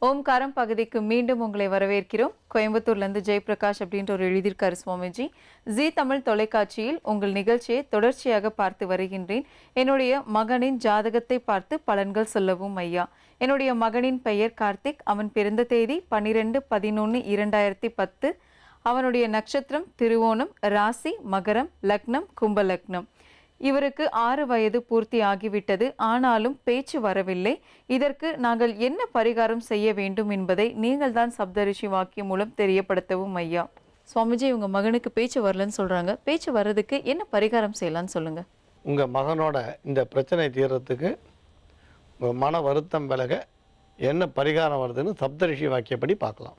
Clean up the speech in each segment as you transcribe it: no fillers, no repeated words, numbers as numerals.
ஓம்காரம் பகுதிக்கு மீண்டும் உங்களை வரவேற்கிறோம். கோயம்புத்தூர்லேருந்து ஜெயபிரகாஷ் அப்படின்ற ஒரு எழுதியிருக்காரு சுவாமிஜி. ஜி தமிழ் தொலைக்காட்சியில் உங்கள் நிகழ்ச்சியை தொடர்ச்சியாக பார்த்து வருகின்றேன். என்னுடைய மகனின் ஜாதகத்தை பார்த்து பலன்கள் சொல்லவும் ஐயா. என்னுடைய மகனின் பெயர் கார்த்திக். அவன் பிறந்த தேதி 12/11/2010. அவனுடைய நட்சத்திரம் திருவோணம், ராசி மகரம், லக்னம் கும்ப லக்னம். இவருக்கு 6 வயது பூர்த்தி ஆகிவிட்டது. ஆனாலும் பேச்சு வரவில்லை. இதற்கு நாங்கள் என்ன பரிகாரம் செய்ய வேண்டும் என்பதை நீங்கள் தான் சப்தரிஷி வாக்கியம் மூலம் தெரியப்படுத்தவும் ஐயா. சுவாமிஜி, உங்க மகனுக்கு பேச்சு வரலன்னு சொல்றாங்க. பேச்சு வர்றதுக்கு என்ன பரிகாரம் செய்யலாம்னு சொல்லுங்க. உங்க மகனோட இந்த பிரச்சனை தீர்றதுக்கு உங்க மன வருத்தம் விலக என்ன பரிகாரம் வருதுன்னு சப்தரிஷி வாக்கியப்படி பார்க்கலாம்.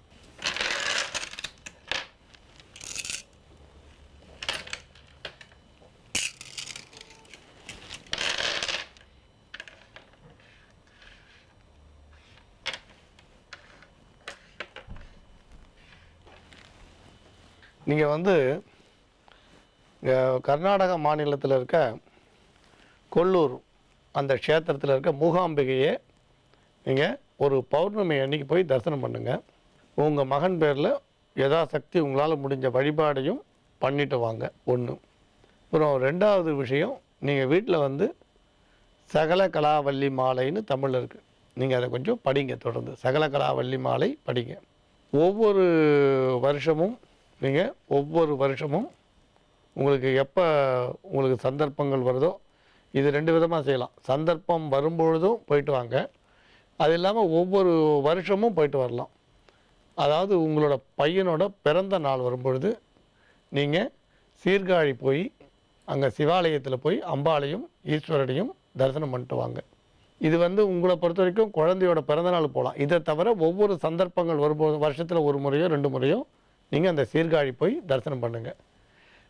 நீங்கள் கர்நாடக மாநிலத்தில் இருக்க கொல்லூர் அந்த க்ஷேத்திரத்தில் இருக்க மூகாம்பிகையை நீங்கள் ஒரு பௌர்ணமி அன்னைக்கு போய் தரிசனம் பண்ணுங்கள். உங்கள் மகன் பேரில் யதாசக்தி உங்களால் முடிஞ்ச வழிபாடையும் பண்ணிட்டு வாங்க. ஒன்று. அப்புறம் ரெண்டாவது விஷயம், நீங்கள் வீட்டில் சகல கலாவல்லி மாலைன்னு தமிழில் இருக்குது. நீங்கள் அதை கொஞ்சம் படிங்க. தொடர்ந்து சகல கலாவல்லி மாலை படிங்க. ஒவ்வொரு வருஷமும் உங்களுக்கு எப்போ உங்களுக்கு சந்தர்ப்பங்கள் வருதோ, இது 2 விதமாக செய்யலாம். சந்தர்ப்பம் வரும்பொழுதும் போயிட்டு வாங்க, அது இல்லாமல் ஒவ்வொரு வருஷமும் போயிட்டு வரலாம். அதாவது உங்களோட பையனோட பிறந்த நாள் வரும்பொழுது நீங்கள் சீர்காழி போய் அங்கே சிவாலயத்தில் போய் அம்பாளையும் ஈஸ்வரனையும் தரிசனம் பண்ணிட்டு வாங்க. இது உங்களை பொறுத்த வரைக்கும் குழந்தையோட பிறந்தநாள் போகலாம். இதை தவிர ஒவ்வொரு சந்தர்ப்பங்கள் வரும்போது வருஷத்தில் 1 முறையோ 2 முறையோ நீங்கள் அந்த சீர்காழி போய் தரிசனம் பண்ணுங்கள்.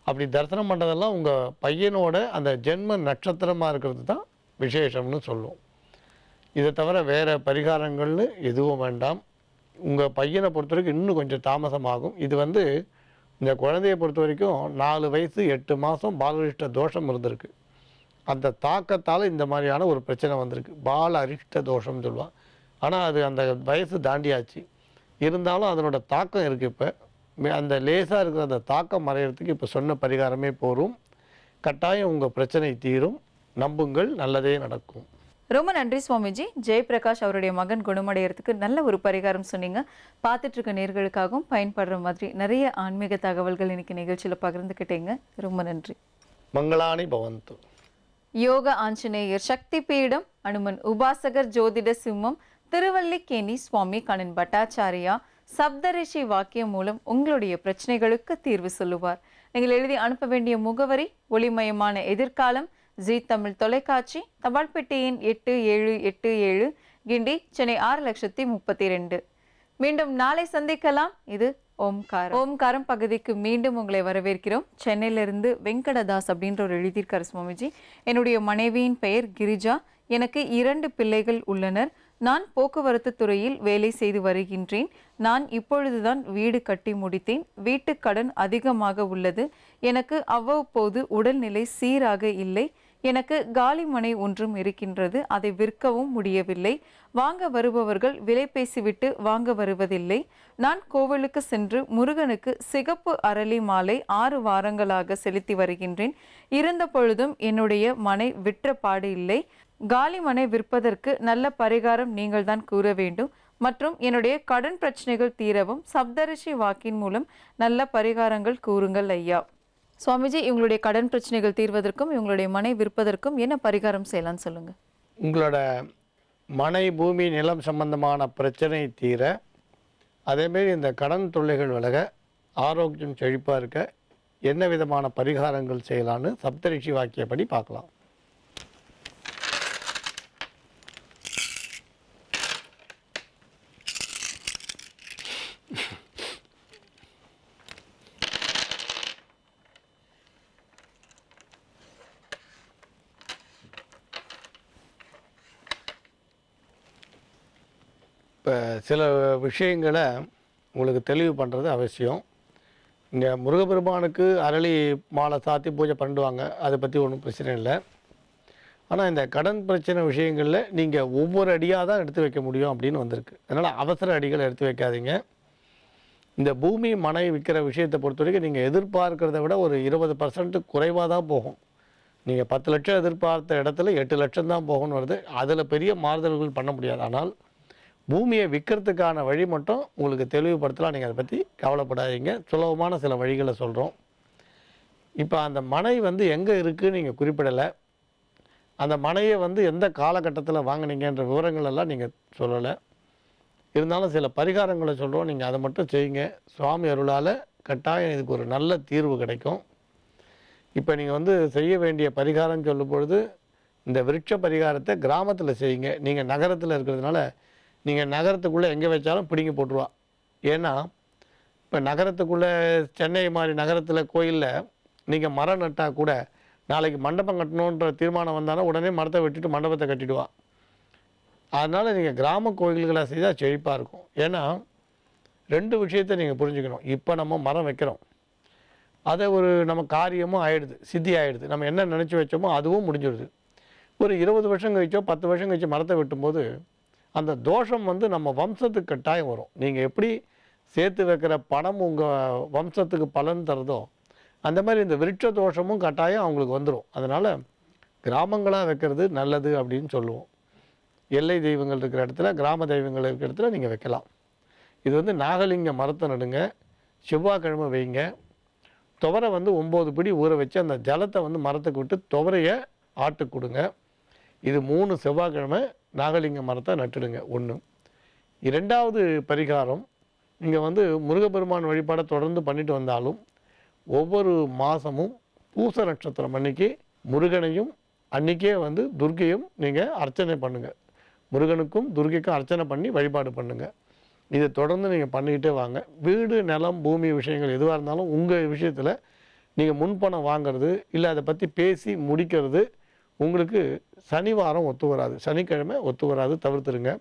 அப்படி தரிசனம் பண்ணுறதெல்லாம் உங்கள் பையனோட அந்த ஜென்ம நட்சத்திரமாக இருக்கிறது தான் விசேஷம்னு சொல்லுவோம். இதை தவிர வேறு பரிகாரங்கள்னு எதுவும் வேண்டாம். உங்கள் பையனை பொறுத்த வரைக்கும் இன்னும் கொஞ்சம் தாமசமாகும். இது இந்த குழந்தையை பொறுத்த வரைக்கும் 4 வயசு 8 மாதம் பாலரிஷ்ட தோஷம் இருந்திருக்கு. அந்த தாக்கத்தால் இந்த மாதிரியான ஒரு பிரச்சனை வந்திருக்கு. பால அரிஷ்ட தோஷம்னு சொல்லுவாள். ஆனால் அது அந்த வயசு தாண்டியாச்சு. இருந்தாலும் அதனோட தாக்கம் இருக்குது. இப்போ அந்த லேசாக இருக்கிற அந்த தாக்கம் மறைகிறதுக்கு இப்போ சொன்ன பரிகாரமே போரும். கட்டாயம் உங்கள் பிரச்சனை தீரும். நம்புங்கள், நல்லதே நடக்கும். ரொம்ப நன்றி சுவாமிஜி. ஜெயபிரகாஷ் அவருடைய மகன் குணமடைகிறதுக்கு நல்ல ஒரு பரிகாரம் சொன்னீங்க. பார்த்துட்டு இருக்க நேர்களுக்காகவும் பயன்படுற மாதிரி நிறைய ஆன்மீக தகவல்கள் இன்னைக்கு நிகழ்ச்சியில் பகிர்ந்துக்கிட்டீங்க. ரொம்ப நன்றி. மங்களானி பவந்து. யோக ஆஞ்சநேயர் சக்தி பீடம், அனுமன் உபாசகர், ஜோதிட சிம்மம், திருவல்லிக்கேணி சுவாமி கண்ணன் பட்டாச்சாரியா சப்தரிஷி வாக்கியம் மூலம் உங்களுடைய பிரச்சனைகளுக்கு தீர்வு சொல்லுவார். நீங்கள் எழுதி அனுப்ப வேண்டிய முகவரி ஒளிமயமான எதிர்காலம், ஜி தமிழ் தொலைக்காட்சி, தபால் பெட்டி எண் 8787, கிண்டி, சென்னை 6,32,000. மீண்டும் நாளை சந்திக்கலாம். இது ஓம்காரம் பகுதிக்கு மீண்டும் உங்களை வரவேற்கிறோம். சென்னையிலிருந்து வெங்கடதாஸ் அப்படின்ற ஒரு எழுதியிருக்காரு சுவாமிஜி. என்னுடைய மனைவியின் பெயர் கிரிஜா. எனக்கு 2 பிள்ளைகள் உள்ளனர். நான் போக்குவரத்து துறையில் வேலை செய்து வருகின்றேன். நான் இப்பொழுதுதான் வீடு கட்டி முடித்தேன். வீட்டு கடன் அதிகமாக உள்ளது. எனக்கு அவ்வப்போது உடல்நிலை சீராக இல்லை. எனக்கு காலி மனை ஒன்றும் இருக்கின்றது. அதை விற்கவும் முடியவில்லை. வாங்க வருபவர்கள் விலை பேசிவிட்டு வாங்க வருவதில்லை. நான் கோவிலுக்கு சென்று முருகனுக்கு சிகப்பு அரளி மாலை 6 வாரங்களாக செலுத்தி வருகின்றேன். இருந்த பொழுதும் என்னுடைய மனை விற்ற பாடு இல்லை. காலி மனை விற்பதற்கு நல்ல பரிகாரம் நீங்கள் தான் கூற வேண்டும். மற்றும் என்னுடைய கடன் பிரச்சனைகள் தீரவும் சப்தரிஷி வாக்கின் மூலம் நல்ல பரிகாரங்கள் கூறுங்கள் ஐயா. சுவாமிஜி, இவங்களுடைய கடன் பிரச்சனைகள் தீர்வதற்கும் இவங்களுடைய மனை விற்பதற்கும் என்ன பரிகாரம் செய்யலாம்னு சொல்லுங்க. உங்களோட மனை, பூமி, நிலம் சம்பந்தமான பிரச்சனை தீர, அதேமாரி இந்த கடன் தொல்லைகள் விலக, ஆரோக்கியம் செழிப்பாக இருக்க என்ன விதமான பரிகாரங்கள் செய்யலான்னு சப்தரிஷி வாக்கியப்படி பார்க்கலாம். இப்போ சில விஷயங்களை உங்களுக்கு தெளிவு பண்ணுறது அவசியம். இங்கே முருகப்பெருமானுக்கு அரளி மாலை சாத்தி பூஜை பண்ணிடுவாங்க. அதை பற்றி ஒன்றும் பிரச்சனை இல்லை. ஆனால் இந்த கடன் பிரச்சனை விஷயங்களில் நீங்கள் ஒவ்வொரு அடியாக தான் எடுத்து வைக்க முடியும் அப்படின்னு வந்திருக்கு. அதனால் அவசர அடிகளை எடுத்து வைக்காதீங்க. இந்த பூமி மனை விற்கிற விஷயத்தை பொறுத்த வரைக்கும் நீங்கள் எதிர்பார்க்கிறத விட ஒரு 20% குறைவாக தான் போகும். நீங்கள் 10 லட்சம் எதிர்பார்த்த இடத்துல 8 லட்சம் தான் போகணும்னு வருது. அதில் பெரிய மாறுதல்கள் பண்ண முடியாது. ஆனால் பூமியை விற்கிறதுக்கான வழி மட்டும் உங்களுக்கு தெளிவுபடுத்தலாம். நீங்கள் அதை பற்றி கவலைப்படாதீங்க. சுலபமான சில வழிகளை சொல்கிறோம். இப்போ அந்த மனை வந்து எங்கே இருக்குதுன்னு நீங்கள் குறிப்பிடலை. அந்த மனையை வந்து எந்த காலகட்டத்தில் வாங்கினீங்கன்ற விவரங்கள் எல்லாம் நீங்கள் சொல்லலை. இருந்தாலும் சில பரிகாரங்களை சொல்கிறோம். நீங்கள் அதை மட்டும் செய்யுங்க. சுவாமி அருளால் கட்டாயம் இதுக்கு ஒரு நல்ல தீர்வு கிடைக்கும். இப்போ நீங்கள் வந்து செய்ய வேண்டிய பரிகாரம் சொல்லும் பொழுது இந்த விருட்ச பரிகாரத்தை கிராமத்தில் செய்யுங்க. நீங்கள் நகரத்தில் இருக்கிறதுனால நீங்கள் நகரத்துக்குள்ளே எங்கே வச்சாலும் பிடிங்கி போட்டுருவா. ஏன்னா இப்போ நகரத்துக்குள்ளே சென்னை மாதிரி நகரத்தில் கோயிலில் நீங்கள் மரம் நட்டால் கூட நாளைக்கு மண்டபம் கட்டணுன்ற தீர்மானம் வந்தாலும் உடனே மரத்தை வெட்டிட்டு மண்டபத்தை கட்டிடுவா. அதனால் நீங்கள் கிராம கோயில்களை செய்தால் செழிப்பாக இருக்கும். ஏன்னா 2 விஷயத்தை நீங்கள் புரிஞ்சுக்கணும். இப்போ நம்ம மரம் வைக்கிறோம், அதை ஒரு நம்ம காரியமும் ஆகிடுது, சித்தி ஆகிடுது. நம்ம என்ன நினச்சி வச்சோமோ அதுவும் முடிஞ்சிடுது. ஒரு 20 வருஷம் கழிச்சோ 10 வருஷம் கழிச்சு மரத்தை வெட்டும்போது அந்த தோஷம் வந்து நம்ம வம்சத்துக்கு கட்டாயம் வரும். நீங்கள் எப்படி சேர்த்து வைக்கிற பணம் உங்கள் வம்சத்துக்கு பலன் தரதோ அந்த மாதிரி இந்த விருட்ச தோஷமும் கட்டாயம் அவங்களுக்கு வந்துடும். அதனால் கிராமங்களாக வைக்கிறது நல்லது அப்படின்னு சொல்லுவோம். எல்லை தெய்வங்கள் இருக்கிற இடத்துல, கிராம தெய்வங்கள் இருக்கிற இடத்துல நீங்கள் வைக்கலாம். இது வந்து நாகலிங்க மரத்தை நடுங்க, செவ்வாய்க்கிழமை வைங்க. துவரை வந்து 9 பிடி ஊற வச்சு அந்த ஜலத்தை வந்து மரத்துக்கு விட்டு துவரையை ஆட்டுக்கு கொடுங்க. இது 3 செவ்வாய்க்கிழமை நாகலிங்க மரத்தை நட்டுடுங்க. 1. 2வது பரிகாரம், நீங்கள் வந்து முருகப்பெருமான் வழிபாடை தொடர்ந்து பண்ணிட்டு வந்தாலும் ஒவ்வொரு மாதமும் பூச நட்சத்திரம் அன்னைக்கு முருகனையும் அன்றைக்கே வந்து துர்க்கையும் நீங்கள் அர்ச்சனை பண்ணுங்கள். முருகனுக்கும் துர்க்கைக்கும் அர்ச்சனை பண்ணி வழிபாடு பண்ணுங்கள். இதை தொடர்ந்து நீங்கள் பண்ணிக்கிட்டே வாங்க. வீடு, நிலம், பூமி விஷயங்கள் எதுவாக இருந்தாலும் உங்கள் விஷயத்தில் நீங்கள் முன்பணம் வாங்கிறது இல்லை அதை பற்றி பேசி முடிக்கிறது உங்களுக்கு சனிவாரம் ஒத்து வராது, சனிக்கிழமை ஒத்து வராது, தவிர்த்துருங்க.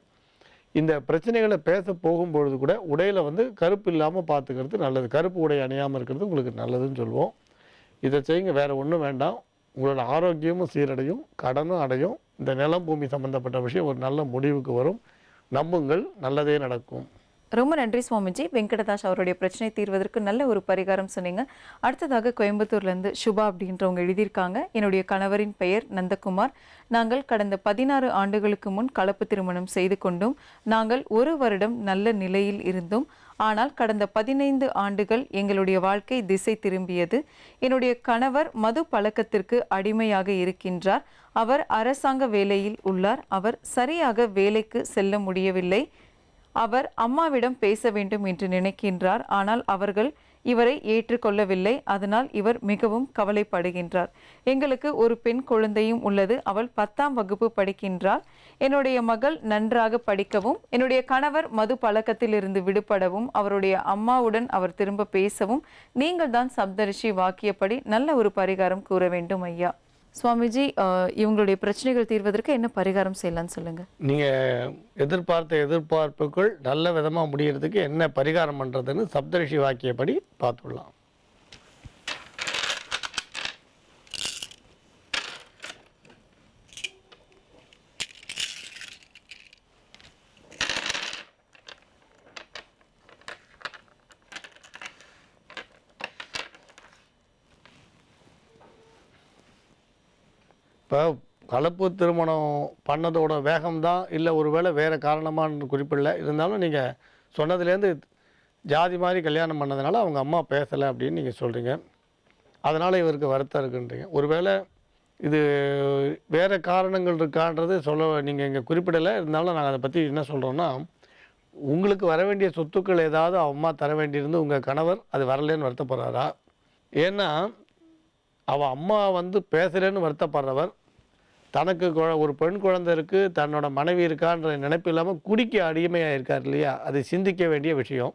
இந்த பிரச்சனைகளை பேச போகும்பொழுது கூட உடையில் வந்து கருப்பு இல்லாமல் பார்த்துக்கிறது நல்லது. கருப்பு உடை அணியாமல் இருக்கிறது உங்களுக்கு நல்லதுன்னு சொல்லுவோம். இதை செய்யுங்க. வேறு ஒன்றும் வேண்டாம். உங்களோட ஆரோக்கியமும் சீரடையும், கடனும் அடையும். இந்த நிலம் பூமி சம்மந்தப்பட்ட விஷயம் ஒரு நல்ல முடிவுக்கு வரும். நம்புங்கள், நல்லதே நடக்கும். ரொம்ப நன்றி சுவாமிஜி. வெங்கடதாஸ் அவருடைய பிரச்சனை தீர்வதற்கு நல்ல ஒரு பரிகாரம் சொன்னீங்க. அடுத்ததாக கோயம்புத்தூர்லேருந்து சுபா அப்படின்றவங்க எழுதியிருக்காங்க. என்னுடைய கணவரின் பெயர் நந்தகுமார். நாங்கள் கடந்த 16 ஆண்டுகளுக்கு முன் கலப்பு திருமணம் செய்து கொண்டும் நாங்கள் 1 வருடம் நல்ல நிலையில் இருந்தோம். ஆனால் கடந்த 15 ஆண்டுகள் எங்களுடைய வாழ்க்கை திசை திரும்பியது. என்னுடைய கணவர் மது பழக்கத்திற்கு அடிமையாக இருக்கின்றார். அவர் அரசாங்க வேலையில் உள்ளார். அவர் சரியாக வேலைக்கு செல்ல முடியவில்லை. அவர் அம்மாவிடம் பேச வேண்டும் என்று நினைக்கின்றார். ஆனால் அவர்கள் இவரை ஏற்றுக்கொள்ளவில்லை. அதனால் இவர் மிகவும் கவலைப்படுகின்றார். எங்களுக்கு ஒரு பெண் குழந்தையும் உள்ளது. அவள் 10ஆம் வகுப்பு படிக்கின்றாள். என்னுடைய மகள் நன்றாக படிக்கவும், என்னுடைய கணவர் மது பழக்கத்திலிருந்து விடுபடவும், அவருடைய அம்மாவுடன் அவர் திரும்ப பேசவும் நீங்கள் தான் சப்தரிஷி வாக்கியப்படி நல்ல ஒரு பரிகாரம் கூற வேண்டும் ஐயா. சுவாமிஜி, இவங்களுடைய பிரச்சனைகள் தீர்வதற்கு என்ன பரிகாரம் செய்யலாம்னு சொல்லுங்க. நீங்கள் எதிர்பார்த்த எதிர்பார்ப்புகள் நல்ல விதமாக முடிகிறதுக்கு என்ன பரிகாரம் பண்ணுறதுன்னு சப்தரிஷி வாக்கியப்படி பார்த்துடலாம். இப்போ கலப்பு திருமணம் பண்ணதோட வேகம்தான் இல்லை ஒருவேளை வேறு காரணமானு குறிப்பிடல. இருந்தாலும் நீங்கள் சொன்னதுலேருந்து ஜாதி மாதிரி கல்யாணம் பண்ணதுனால அவங்க அம்மா பேசலை அப்படின்னு நீங்கள் சொல்கிறீங்க. அதனால் இவருக்கு வருத்தம் இருக்குன்றீங்க. ஒருவேளை இது வேறு காரணங்கள் இருக்கான்றது நீங்கள் இங்கே குறிப்பிடலை. இருந்தாலும் நாங்கள் அதை பற்றி என்ன சொல்கிறோன்னா, உங்களுக்கு வர வேண்டிய சொத்துக்கள் ஏதாவது அம்மா தர வேண்டியிருந்து உங்கள் கணவர் அது வரலேன்னு வருத்தப்படுறாரா? ஏன்னா அவள் அம்மா வந்து பேசுகிறேன்னு வருத்தப்படுறவர் தனக்கு ஒரு பெண் குழந்தை இருக்குது, தன்னோட மனைவி இருக்கான்ற நினைப்பு இல்லாமல் குடிக்க அடிமையாக இருக்கார் இல்லையா? அதை சிந்திக்க வேண்டிய விஷயம்.